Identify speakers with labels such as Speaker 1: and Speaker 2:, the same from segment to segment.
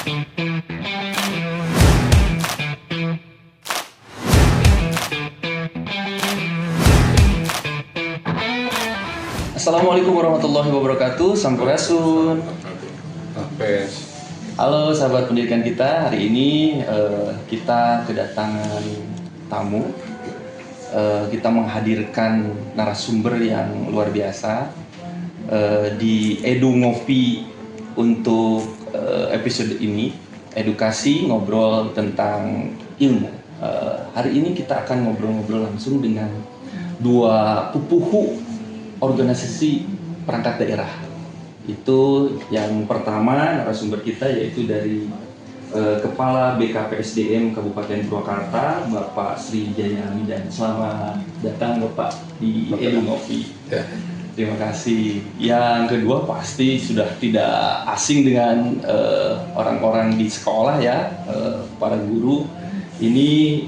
Speaker 1: Assalamualaikum warahmatullahi wabarakatuh. Sampurasun. Halo sahabat pendidikan kita. Hari ini kita kedatangan tamu. Kita menghadirkan narasumber yang luar biasa di Edu Ngopi untuk episode ini. Edukasi ngobrol tentang ilmu. Hari ini kita akan ngobrol-ngobrol langsung dengan dua pupuhu organisasi perangkat daerah. Itu yang pertama narasumber kita yaitu dari Kepala BKPSDM Kabupaten Purwakarta, Bapak Sri Jaya Amidan. Selamat datang Bapak di Edu Ngopi. Terima kasih. Yang kedua pasti sudah tidak asing dengan orang-orang di sekolah ya, para guru. Ini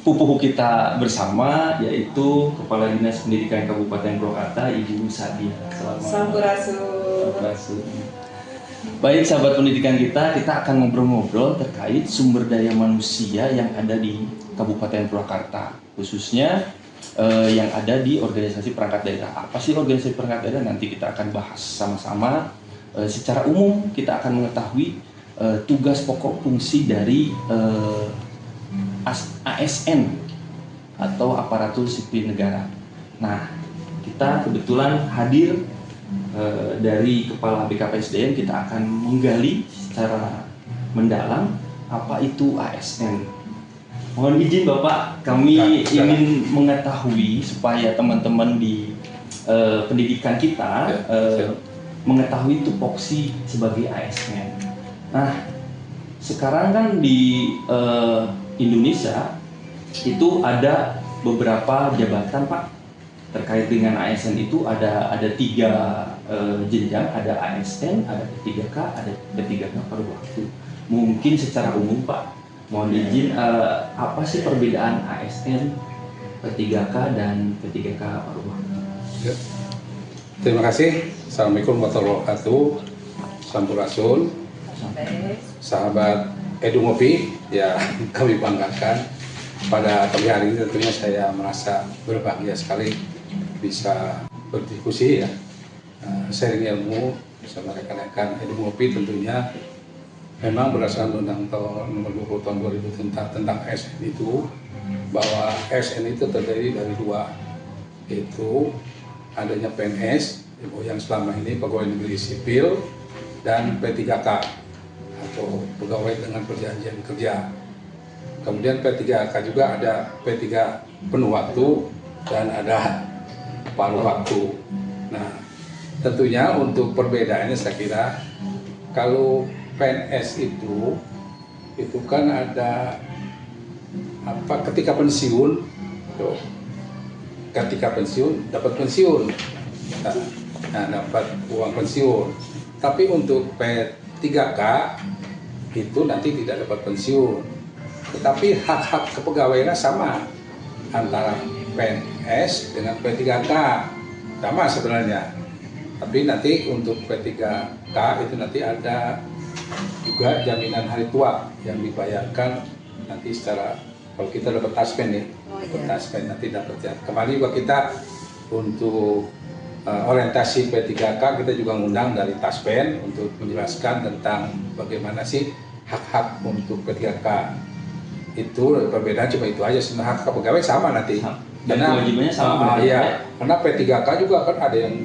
Speaker 1: pupuhu kita bersama yaitu Kepala Dinas Pendidikan Kabupaten Purwakarta Ibu Sadia. Sampurasun. Baik sahabat pendidikan kita akan ngobrol-ngobrol terkait sumber daya manusia yang ada di Kabupaten Purwakarta, khususnya yang ada di organisasi perangkat daerah. Apa sih organisasi perangkat daerah? Nanti kita akan bahas sama-sama. Secara umum kita akan mengetahui tugas pokok fungsi dari ASN atau aparatur sipil negara. Nah, kita kebetulan hadir dari Kepala BKPSDM. Kita akan menggali secara mendalam apa itu ASN. Mohon izin Bapak, kami ingin mengetahui supaya teman-teman di pendidikan kita mengetahui tupoksi sebagai ASN. Nah, sekarang kan di Indonesia itu ada beberapa jabatan Pak terkait dengan ASN. Itu ada tiga jenjang, ada ASN, ada P3K, ada P3K paruh waktu. Mungkin secara umum Pak, mohon izin apa sih perbedaan ASN, P3K dan P3K paruh waktu?
Speaker 2: Ya. Terima kasih. Assalamualaikum warahmatullahi wabarakatuh. Sampurasun. Sahabat Edu Ngopi, ya kami banggakan pada pagi hari ini. Tentunya saya merasa berbahagia sekali bisa berdiskusi ya, sharing ilmu bersama rekan-rekan Edu Ngopi. Tentunya memang berdasarkan Undang-Undang Nomor 20 Tahun 2000 tentang ASN itu, bahwa ASN itu terdiri dari dua, yaitu adanya PNS yang selama ini pegawai negeri sipil, dan P3K atau pegawai dengan perjanjian kerja. Kemudian P3K juga ada P3 penuh waktu dan ada paruh waktu. Nah, tentunya untuk perbedaannya saya kira kalau PNS itu kan ada apa, ketika pensiun dapat pensiun, nah dapat uang pensiun. Tapi untuk P3K itu nanti tidak dapat pensiun, tetapi hak-hak kepegawaiannya sama antara PNS dengan P3K, sama sebenarnya. Tapi nanti untuk P3K itu nanti ada juga jaminan hari tua yang dibayarkan nanti secara, kalau kita dapat taspen nih, taspen nanti dapat ya. Kemarin juga kita untuk orientasi P3K kita juga ngundang dari Taspen untuk menjelaskan tentang bagaimana sih hak-hak untuk P3K. Itu perbedaan cuma itu aja, sebenarnya hak pegawai sama nanti.
Speaker 1: Karena kewajibannya sama.
Speaker 2: Iya, karena P3K juga kan ada yang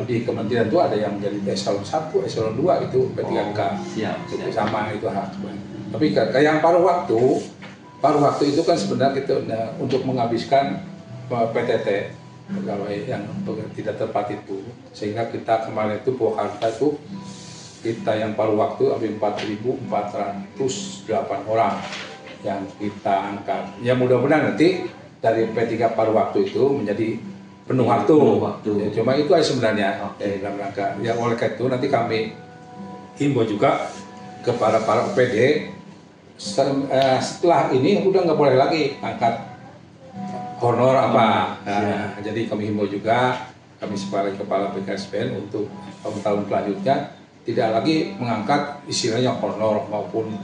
Speaker 2: di kementerian itu ada yang jadi eselon 1, eselon 2 itu P3K.
Speaker 1: Siap.
Speaker 2: Sama itu hak. Tapi kayak yang paruh waktu itu kan sebenarnya kita untuk menghabiskan PTT, pegawai yang tidak tepat itu, sehingga kita kemarin itu Purwakarta itu kita yang paruh waktu ada 4.408 orang yang kita angkat. Ya mudah-mudahan nanti dari P3 paruh waktu itu menjadi penuh waktu. Ya, cuma itu aja sebenarnya dalam rangka. Ya oleh karena itu nanti kami himbau juga kepada para OPD setelah ini udah nggak boleh lagi angkat honor apa. Nah, jadi kami himbau juga, kami sebagai kepala BKSPN untuk tahun-tahun selanjutnya tidak lagi mengangkat istilahnya honor maupun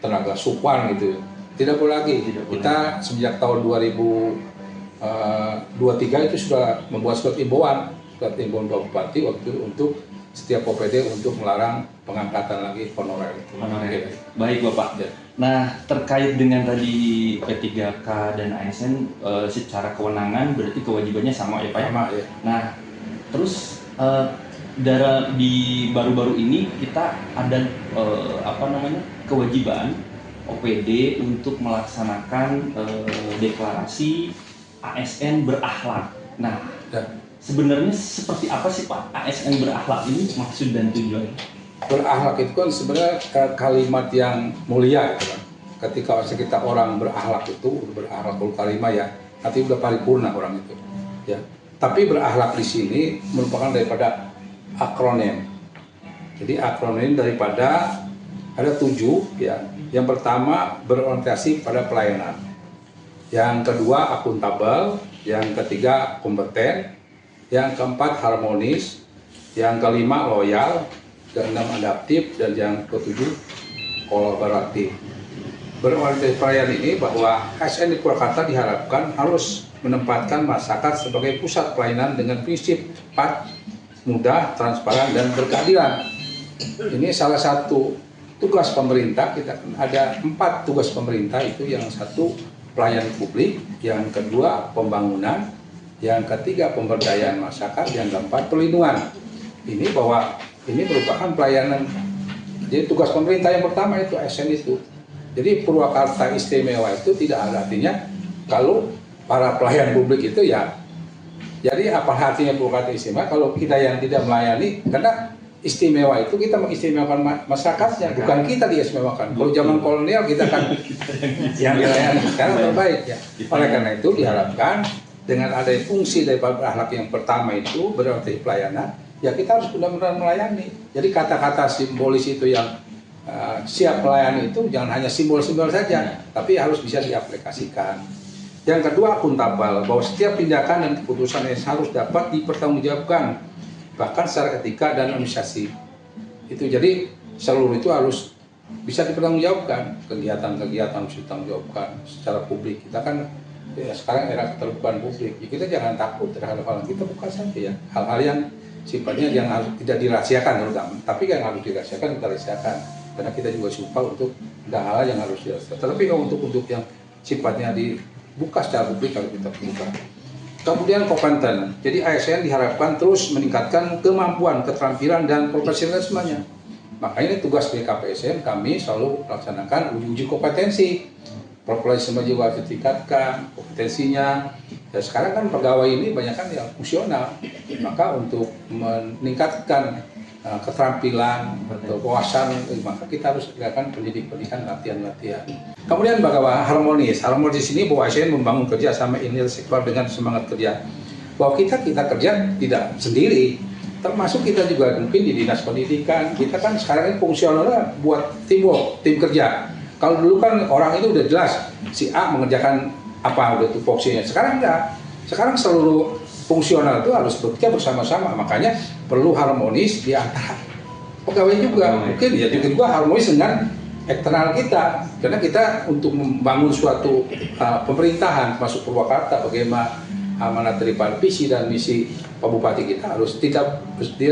Speaker 2: tenaga supan gitu. Tidak boleh lagi. Kita sejak tahun 2023 itu sudah membuat surat imbauan Pak Bupati waktu itu untuk setiap OPD untuk melarang pengangkatan lagi honorer itu.
Speaker 1: Honorer. Baik Bapak.
Speaker 2: Ya.
Speaker 1: Nah, terkait dengan tadi P3K dan ASN secara kewenangan berarti kewajibannya sama ya Pak ya?
Speaker 2: Sama ya.
Speaker 1: Nah, terus di baru-baru ini kita ada kewajiban OPD untuk melaksanakan deklarasi ASN berakhlak. Nah, sebenarnya seperti apa sih Pak ASN berakhlak ini, maksud dan tujuannya?
Speaker 2: Berakhlak itu kan sebenarnya kalimat yang mulia gitu kan. Ketika kita orang berakhlak itu berakhlakul kalimah ya, nanti udah paripurna orang itu. Ya. Tapi berakhlak di sini merupakan daripada akronim. Jadi akronim daripada ada 7 ya. Yang pertama berorientasi pada pelayanan. Yang kedua akuntabel, yang ketiga kompeten, yang keempat harmonis, yang kelima loyal, keenam adaptif, dan yang ketujuh kolaboratif. Berorientasi pelayanan ini bahwa ASN di Purwakarta diharapkan harus menempatkan masyarakat sebagai pusat pelayanan dengan prinsip cepat, mudah, transparan, dan berkeadilan. Ini salah satu tugas pemerintah. Kita ada 4 tugas pemerintah, itu yang satu pelayanan publik, yang kedua pembangunan, yang ketiga pemberdayaan masyarakat, yang keempat perlindungan. Ini bahwa ini merupakan pelayanan. Jadi tugas pemerintah yang pertama itu ASN itu. Jadi Purwakarta istimewa itu tidak ada artinya kalau para pelayan publik itu ya. Jadi apa artinya Purwakarta istimewa kalau kita yang tidak melayani? Karena istimewa itu kita mengistimewakan masyarakatnya, bukan kita diistimewakan. Kalau zaman kolonial kita kan yang dilayani, sekarang terbaik ya. Oleh karena itu diharapkan dengan ada fungsi dari akhlak yang pertama itu berarti pelayanan, ya kita harus benar-benar melayani. Jadi kata-kata simbolis itu yang siap melayani itu jangan hanya simbol-simbol saja, tapi harus bisa diaplikasikan. Yang kedua akuntabel, bahwa setiap tindakan dan keputusan yang harus dapat dipertanggungjawabkan, bahkan secara etika dan administrasi. Itu jadi seluruh itu harus bisa dipertanggungjawabkan, kegiatan-kegiatan harus ditanggungjawabkan secara publik. Kita kan ya, sekarang era keterbukaan publik, ya kita jangan takut terhadap hal kita buka saja ya, hal-hal yang sifatnya yang harus tidak dirahasiakan terutama, tapi yang harus dirahasiakan kita rahasiakan, karena kita juga suka untuk ada hal yang harus dirahasiakan. Tetapi kalau untuk yang sifatnya dibuka secara publik kalau kita buka. Kemudian kompeten, jadi ASN diharapkan terus meningkatkan kemampuan, keterampilan dan profesionalismenya. Makanya tugas BKPSN kami selalu melaksanakan uji kompetensi. Profesionalisme juga harus ditingkatkan, kompetensinya. Ya sekarang kan pegawai ini banyak kan yang fungsional, maka untuk meningkatkan keterampilan atau kewawasan, maka kita harus lakukan pendidikan, latihan-latihan. Kemudian bagaimana harmonis? Harmonis di sini bahwa ASN membangun kerja sama sektor dengan semangat kerja. Bahwa kita kerja tidak sendiri, termasuk kita juga mungkin di dinas pendidikan. Kita kan sekarang ini fungsionalnya buat teamwork, tim kerja. Kalau dulu kan orang itu udah jelas si A mengerjakan apa udah tupoksinya. Sekarang enggak. Sekarang seluruh fungsional itu harus bekerja bersama-sama. Makanya perlu harmonis di antara pegawai juga. Mungkin ya juga harmonis dengan eksternal kita. Karena kita untuk membangun suatu pemerintahan masuk Purwakarta, bagaimana amanat daripada visi dan misi Pak Bupati kita harus tidak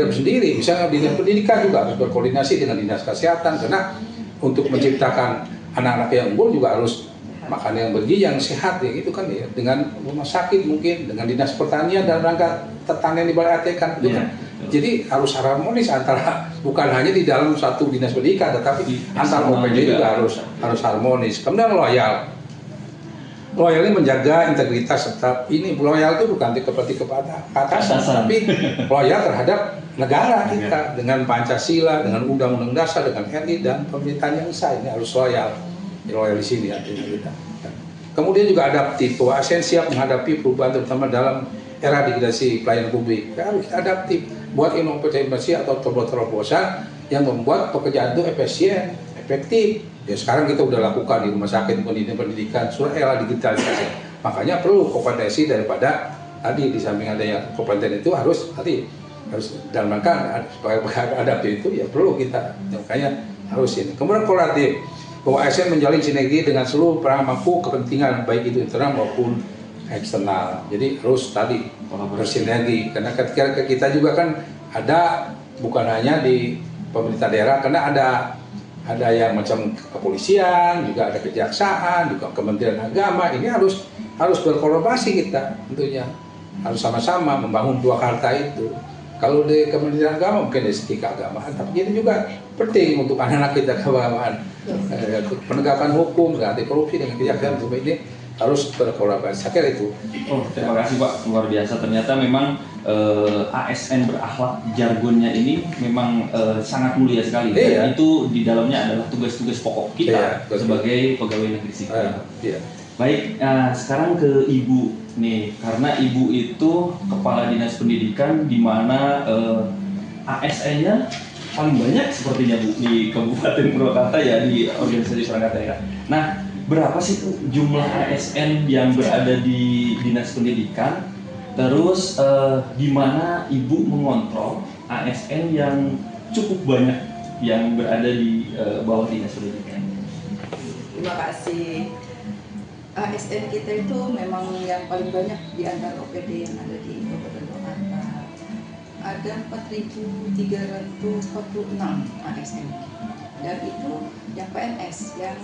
Speaker 2: sendiri. Misalnya dinas pendidikan juga harus berkoordinasi dengan dinas kesehatan, karena untuk menciptakan anak-anak yang unggul juga harus makan yang bergizi, yang sehat ya gitu kan ya, dengan rumah sakit mungkin, dengan dinas pertanian dan rangka pertanian di Balai Atekan gitu kan. Jadi harus harmonis antara, bukan hanya di dalam satu dinas pendidikan, tetapi antar OPD juga harus harmonis. Kemudian loyal. Loyal ini menjaga integritas serta ini loyal itu bukan seperti kepada atasan, tapi loyal terhadap negara kita dengan Pancasila, dengan Undang-Undang Dasar, dengan RI dan pemerintahan yang sah. Ini harus loyal. Loyal di sini artinya kita. Kemudian juga adaptif, bahwa ASN siap menghadapi perubahan terutama dalam era digitalisasi pelayanan publik. Harus adaptif, buat inovasi atau terobosan yang membuat pekerjaan itu efisien, efektif. Ya sekarang kita udah lakukan di rumah sakit, pendidikan, surat era digitalisasi. Makanya perlu kompetensi daripada tadi di samping ada yang kompeten itu harus tadi harus dalam rangka supaya menghadapi itu ya perlu kita, makanya harus ini. Kemudian kolaboratif, bahwa ASN menjalin sinergi dengan seluruh pemangku kepentingan baik itu internal maupun eksternal. Jadi harus tadi bersinergi, karena ketika kita juga kan ada bukan hanya di pemerintah daerah, karena ada yang macam kepolisian, juga ada kejaksaan, juga Kementerian Agama. Ini harus berkolaborasi kita tentunya, harus sama-sama membangun dua karta itu. Kalau di Kementerian Agama mungkin dari segi keagamaan, tapi itu juga penting untuk anak-anak kita keagamaan. Penegakan hukum, anti korupsi dengan kejaksaan semua ini harus berkolaborasi. Saya kira itu.
Speaker 1: Oh, terima kasih Pak, luar biasa. Ternyata memang ASN berakhlak, jargonnya ini memang sangat mulia sekali.
Speaker 2: Iya.
Speaker 1: Dan itu di dalamnya adalah tugas-tugas pokok kita sebagai pegawai negeri sipil.
Speaker 2: Iya.
Speaker 1: Baik, sekarang ke Ibu nih, karena Ibu itu Kepala Dinas Pendidikan di mana ASN-nya paling banyak sepertinya Bu di Kabupaten Purwakarta ya, di organisasi perangkat daerah. Nah, berapa sih Bu jumlah ASN yang berada di Dinas Pendidikan? Terus di mana Ibu mengontrol ASN yang cukup banyak yang berada di bawah Dinas Pendidikan?
Speaker 3: Terima kasih. ASN kita itu memang yang paling banyak di antara OPD yang ada di Kabupaten Purwakarta. Ada 4.346 ASN. Dan itu yang PNS, yang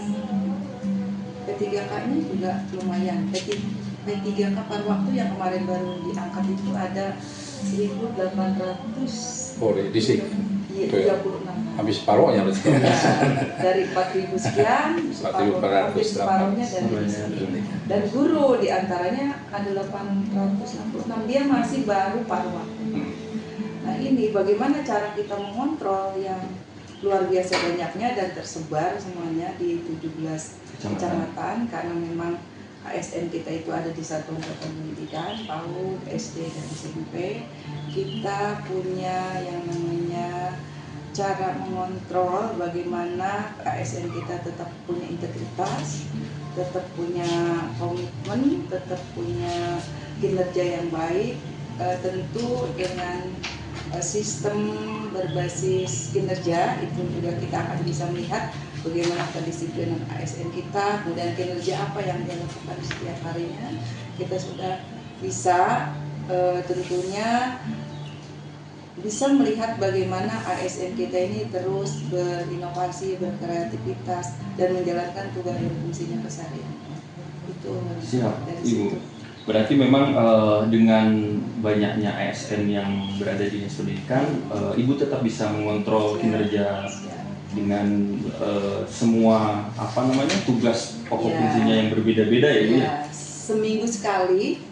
Speaker 3: P3K-nya juga lumayan. P3K paruh waktu yang kemarin baru diangkat itu ada 1.800.
Speaker 2: Oh, di sini.
Speaker 3: Iya, 36.
Speaker 2: Habis paruhnya berarti.
Speaker 3: Dari 4.000 sekian, hampir separuhnya dari sini. Dan guru diantaranya ada 866, dia masih baru paruh waktu. Nah ini bagaimana cara kita mengontrol yang luar biasa banyaknya dan tersebar semuanya di 17 kecamatan, karena memang ASN kita itu ada di satuan pendidikan, PAUD, SD dan SMP. Kita punya yang namanya cara mengontrol bagaimana ASN kita tetap punya integritas, tetap punya komitmen, tetap punya kinerja yang baik, tentu dengan sistem berbasis kinerja itu juga kita akan bisa melihat bagaimana kedisiplinan ASN kita, kemudian kinerja apa yang dia lakukan setiap harinya. Kita sudah bisa tentunya bisa melihat bagaimana ASN kita ini terus berinovasi, berkreativitas, dan menjalankan tugas dan fungsinya keseharian. Itu
Speaker 1: siap,
Speaker 3: dari
Speaker 1: Ibu.
Speaker 3: situ.
Speaker 1: Berarti memang dengan banyaknya ASN yang berada di Dinas Pendidikan, Ibu tetap bisa mengontrol kinerja dengan semua tugas pokok fungsinya yang berbeda-beda ya, Ibu ya.
Speaker 3: Seminggu sekali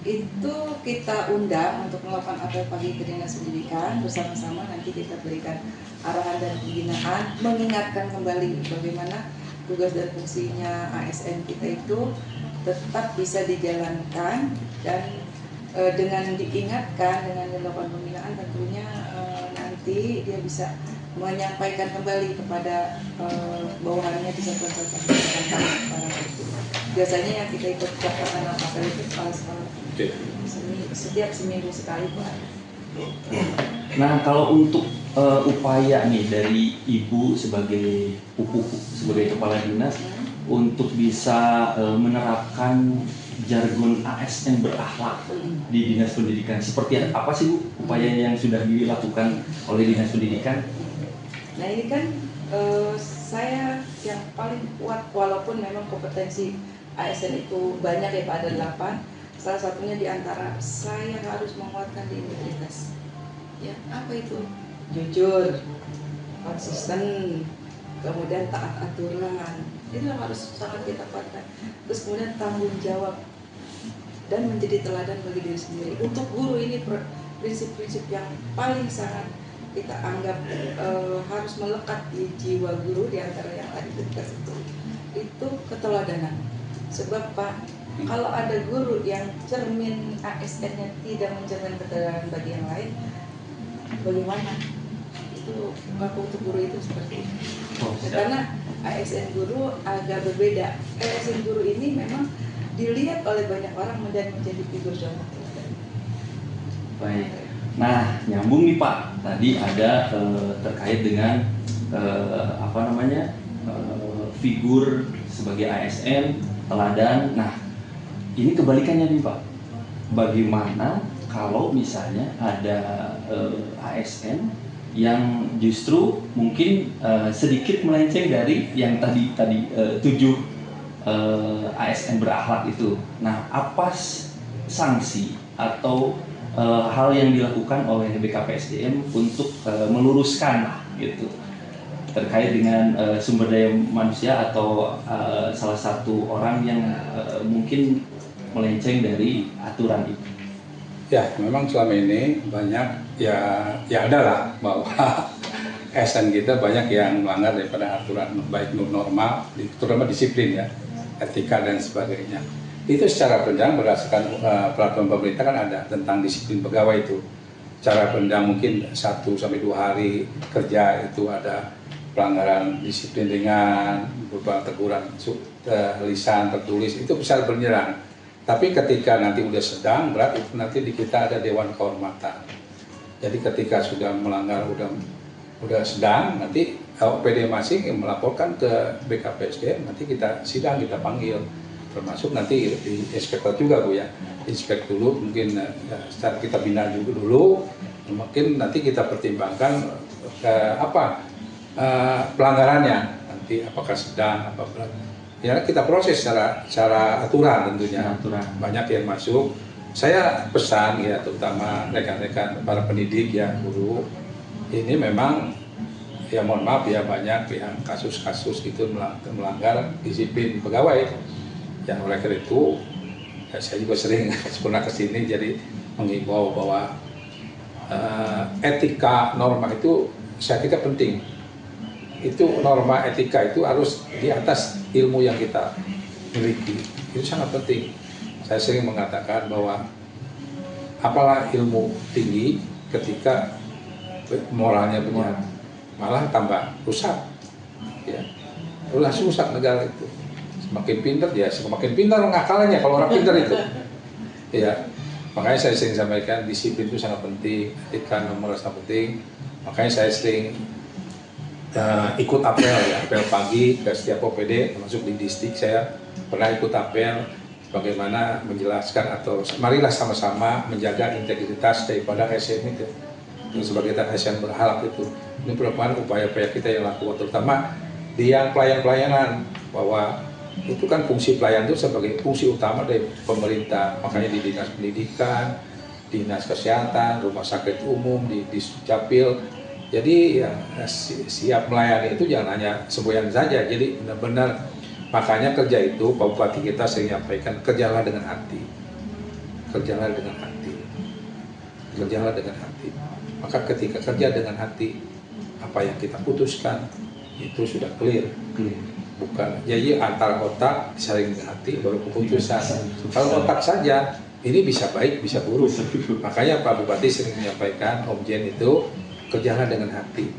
Speaker 3: itu kita undang untuk melakukan apel pagi ke Dinas Pendidikan bersama-sama, nanti kita berikan arahan dan pembinaan, mengingatkan kembali bagaimana tugas dan fungsinya ASN kita itu tetap bisa dijalankan, dan dengan diingatkan, dengan dilakukan pembinaan tentunya nanti dia bisa menyampaikan kembali kepada bawahannya di satuan-satuan pendidikan. Biasanya yang kita ikut pelaksanaan apel itu setiap seminggu sekali Pak.
Speaker 1: Nah, kalau untuk upaya nih dari Ibu sebagai sebagai kepala dinas untuk bisa menerapkan jargon ASN berakhlak di Dinas Pendidikan, seperti apa sih Bu upayanya yang sudah dilakukan oleh Dinas Pendidikan?
Speaker 3: Nah ini kan saya yang paling kuat, walaupun memang kompetensi ASN itu banyak ya Pak, ada 8. Salah satunya diantara saya harus menguatkan di integritas. Ya, apa itu? Jujur, konsisten, kemudian taat aturan. Itu yang harus sangat kita kuatkan. Terus kemudian tanggung jawab dan menjadi teladan bagi diri sendiri. Untuk guru ini prinsip-prinsip yang paling sangat kita anggap harus melekat di jiwa guru, diantara yang tadi kita itu keteladanan. Sebab Pak, kalau ada guru yang cermin ASN-nya tidak mencermin keteladanan bagi yang lain, bagaimana? Itu ngaku untuk guru itu seperti itu. Karena ASN guru agak berbeda. ASN guru ini memang dilihat oleh banyak orang dan menjadi figur contoh teladan.
Speaker 1: Baik. Nah, nyambung nih Pak. Tadi ada terkait dengan figur sebagai ASN, teladan. Nah, ini kebalikannya nih Pak. Bagaimana kalau misalnya ada ASN yang justru mungkin sedikit melenceng dari yang tadi 7 ASN berakhlak itu. Nah, apa sanksi atau hal yang dilakukan oleh BKPSDM untuk meluruskan gitu terkait dengan sumber daya manusia atau salah satu orang yang mungkin melenceng dari aturan itu?
Speaker 2: Ya, memang selama ini banyak ya adalah bahwa ASN kita banyak yang melanggar daripada aturan baik norma, terutama disiplin ya, etika dan sebagainya. Itu secara pendang berdasarkan peraturan pemerintah kan ada tentang disiplin pegawai itu. Secara pendang mungkin 1 sampai 2 hari kerja itu ada pelanggaran disiplin dengan berupa teguran lisan tertulis, itu bisa berjalan. Tapi ketika nanti udah sedang berat itu nanti di kita ada Dewan Kehormatan. Jadi ketika sudah melanggar udah sedang, nanti OPD masing yang melaporkan ke BKPSDM, nanti kita sidang, kita panggil, termasuk nanti di inspektor juga Bu ya, inspek dulu mungkin secara kita bina juga dulu, mungkin nanti kita pertimbangkan pelanggarannya, nanti apakah sedang, apa berat. Ya kita proses secara aturan tentunya. Banyak yang masuk. Saya pesan ya, terutama rekan-rekan para pendidik ya, guru, ini memang ya mohon maaf ya banyak yang kasus-kasus itu melanggar disiplin pegawai. Ya oleh karena itu ya, saya juga sering pernah kesini jadi mengimbau bahwa etika norma itu saya kira penting. Itu norma etika itu harus di atas ilmu yang kita miliki, itu sangat penting. Saya sering mengatakan bahwa apalah ilmu tinggi ketika moralnya benar, malah tambah rusak ya, rusak negara itu. Semakin pintar dia, semakin pintar ngakalnya kalau orang pintar itu ya. Makanya saya sering sampaikan disiplin itu sangat penting, etika nomor sangat penting. Makanya saya sering ikut apel ya, apel pagi ke setiap OPD, termasuk di distrik saya pernah ikut apel bagaimana menjelaskan atau marilah sama-sama menjaga integritas daripada ASN itu. Sebagai ASN berhalak itu, ini merupakan upaya-upaya kita yang lakukan, terutama di yang pelayanan, bahwa itu kan fungsi pelayan itu sebagai fungsi utama dari pemerintah. Makanya di dinas pendidikan, dinas kesehatan, rumah sakit umum, di Dukcapil. Jadi ya, siap melayani itu jangan hanya semboyan saja. Jadi benar-benar, makanya kerja itu Pak Bupati kita sering menyampaikan, kerjalah dengan hati, kerjalah dengan hati, kerjalah dengan hati. Maka ketika kerja dengan hati, apa yang kita putuskan itu sudah clear. Bukan jadi antara otak disaring dengan hati baru keputusan. Kalau otak saja ini bisa baik bisa buruk. Makanya Pak Bupati sering menyampaikan Omjen itu kerjalah dengan hati.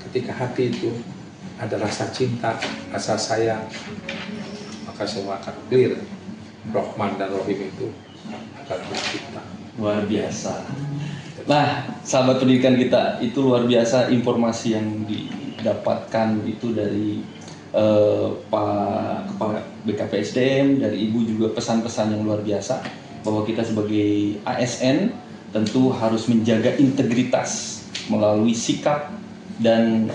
Speaker 2: Ketika hati itu ada rasa cinta, rasa sayang, maka semua akan clear. Rahman dan Rahim itu akan tercipta.
Speaker 1: Luar biasa. Nah, sahabat pendidikan kita, itu luar biasa informasi yang didapatkan itu dari Pak Kepala BKPSDM, dari Ibu juga pesan-pesan yang luar biasa bahwa kita sebagai ASN tentu harus menjaga integritas melalui sikap dan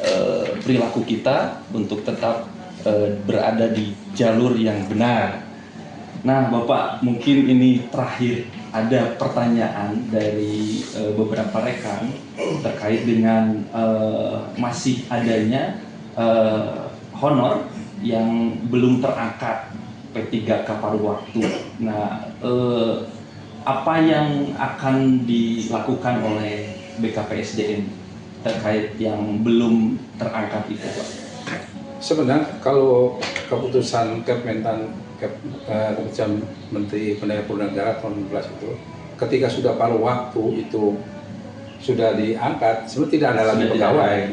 Speaker 1: perilaku kita untuk tetap berada di jalur yang benar. Nah, Bapak, mungkin ini terakhir ada pertanyaan dari beberapa rekan terkait dengan masih adanya honor yang belum terangkat P3K paruh waktu. Nah, apa yang akan dilakukan oleh BKPSDM terkait yang belum terangkat itu, Pak?
Speaker 2: Sebenarnya kalau keputusan keputusan Menteri Pendayaan Negara tahun 2016 itu, ketika sudah paruh waktu itu sudah diangkat, sebenarnya tidak ada lagi pegawai,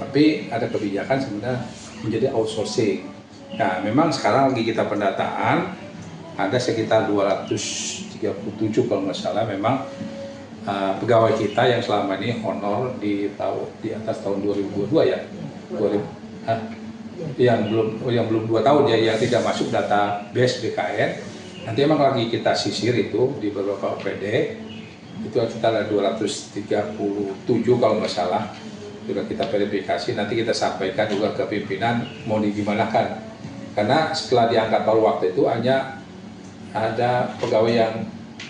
Speaker 2: tapi ada kebijakan sebenarnya menjadi outsourcing. Nah, memang sekarang lagi kita pendataan ada sekitar 237 kalau nggak salah memang pegawai kita yang selama ini honor di atas tahun 2022 ya, 2000, yang belum 2 tahun ya, yang tidak masuk database BKN. Nanti emang lagi kita sisir itu di beberapa OPD, itu kita ada 237 kalau nggak salah, juga kita verifikasi. Nanti kita sampaikan juga ke pimpinan mau digimanakan, karena setelah diangkat pada waktu itu hanya ada pegawai yang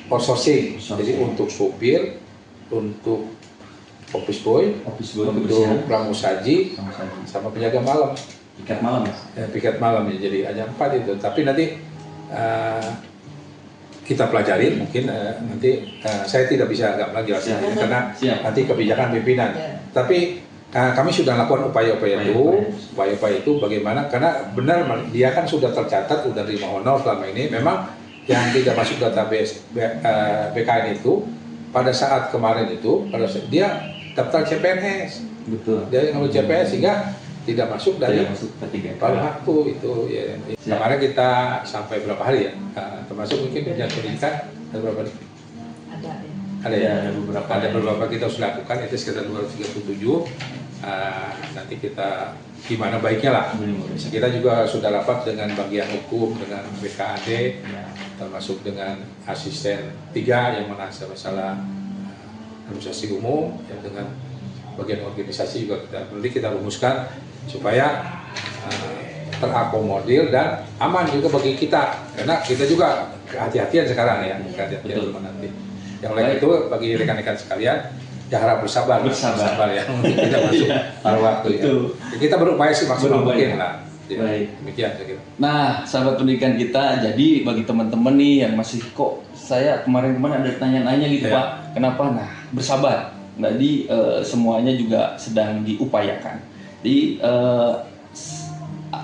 Speaker 2: outsourcing, jadi untuk supir, untuk office boy, untuk pramusaji, sama penjaga malam.
Speaker 1: Piket malam ya?
Speaker 2: Piket malam ya, jadi hanya 4 itu. Tapi nanti kita pelajari, mungkin nanti saya tidak bisa agak lagi jelasin karena nanti kebijakan pimpinan. Tapi kami sudah lakukan upaya-upaya itu bagaimana, karena benar dia kan sudah tercatat, sudah terima honor selama ini. Memang yang tidak masuk database BKN itu pada saat kemarin itu dia daftar CPNS,
Speaker 1: betul,
Speaker 2: dia ngambil CPNS sehingga tidak masuk dari paruh waktu itu ya. Kemarin kita sampai berapa hari ya, termasuk mungkin pendidikan ada berapa hari? Ada ya, ada beberapa kita sudah lakukan, itu sekitar 237. Nanti kita gimana baiknya lah. Kita juga sudah rapat dengan bagian hukum, dengan BKAD, termasuk dengan asisten 3 yang menangani masalah administrasi umum, ya, dengan bagian organisasi juga kita rumuskan supaya terakomodir dan aman juga bagi kita, karena kita juga kehati-hatian sekarang ya, kehati-hatian nanti. Yang lain itu bagi rekan-rekan sekalian, ya harap bersabar ya, untuk tidak masuk pada waktu ya. Kita berupaya semaksimal mungkin lah. Ya,
Speaker 1: baik.
Speaker 2: Demikian saya kira.
Speaker 1: Nah, sahabat pendidikan kita, jadi bagi teman-teman nih yang masih kok saya kemarin ada tanya-tanya gitu Pak, kenapa? Nah, bersabar. Jadi semuanya juga sedang diupayakan. Jadi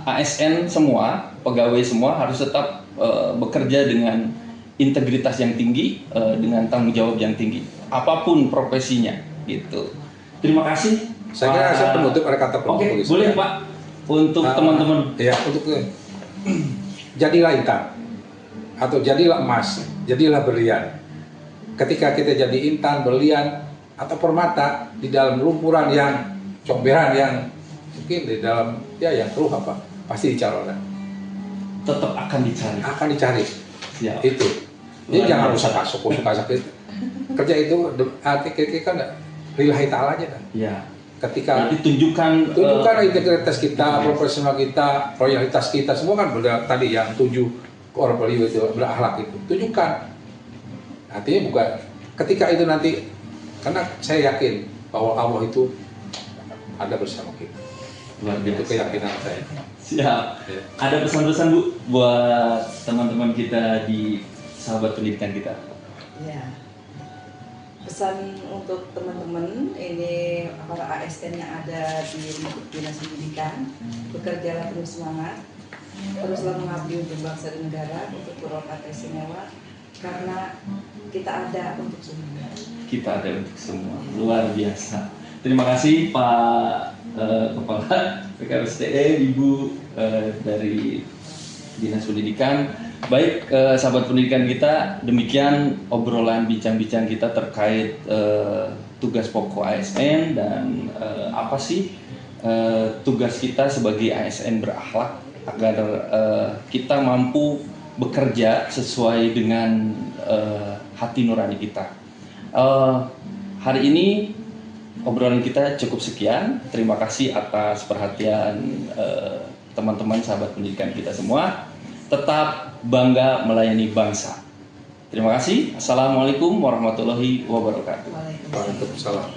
Speaker 1: ASN semua, pegawai semua harus tetap bekerja dengan integritas yang tinggi, dengan tanggung jawab yang tinggi, apapun profesinya, gitu. Terima kasih.
Speaker 2: Saya kira saya penutup, ada kata penutup.
Speaker 1: Oke, boleh Pak. Untuk teman-teman.
Speaker 2: Ya, untuk jadilah intan atau jadilah emas, jadilah berlian. Ketika kita jadi intan, berlian atau permata di dalam lumpuran yang comberan, yang mungkin di dalam yang keruh apa, pasti dicari.
Speaker 1: Tetap akan dicari.
Speaker 2: Akan dicari.
Speaker 1: Siap.
Speaker 2: Itu. Jadi jangan usah kasuk sakit. Kerja itu kan lillahi ta'ala aja kan.
Speaker 1: Iya.
Speaker 2: Ketika
Speaker 1: tunjukkan
Speaker 2: integritas kita, profesional kita, loyalitas kita, semua kan tadi yang 7 core value itu, berakhlak itu, tunjukkan. Artinya bukan ketika itu nanti, karena saya yakin bahwa Allah itu ada bersama kita. Itu keyakinan saya.
Speaker 1: Siap. Ya. Ada pesan-pesan Bu buat teman-teman kita di sahabat pendidikan kita?
Speaker 3: Ya. Pesan untuk teman-teman ini, para ASN yang ada di Dinas Pendidikan, bekerjalah penuh semangat, teruslah mengabdi untuk bangsa dan negara, untuk Purwakarta istimewa, karena kita ada untuk semua.
Speaker 1: Kita ada untuk semua, luar biasa. Terima kasih Pak Kepala PKRSTE, Ibu dari Dinas Pendidikan. Baik, sahabat pendidikan kita, demikian obrolan bincang-bincang kita terkait tugas pokok ASN dan apa sih tugas kita sebagai ASN berakhlak agar kita mampu bekerja sesuai dengan hati nurani kita. Hari ini obrolan kita cukup sekian. Terima kasih atas perhatian teman-teman sahabat pendidikan kita semua. Tetap bangga melayani bangsa. Terima kasih. Assalamualaikum warahmatullahi wabarakatuh.
Speaker 2: Waalaikumsalam.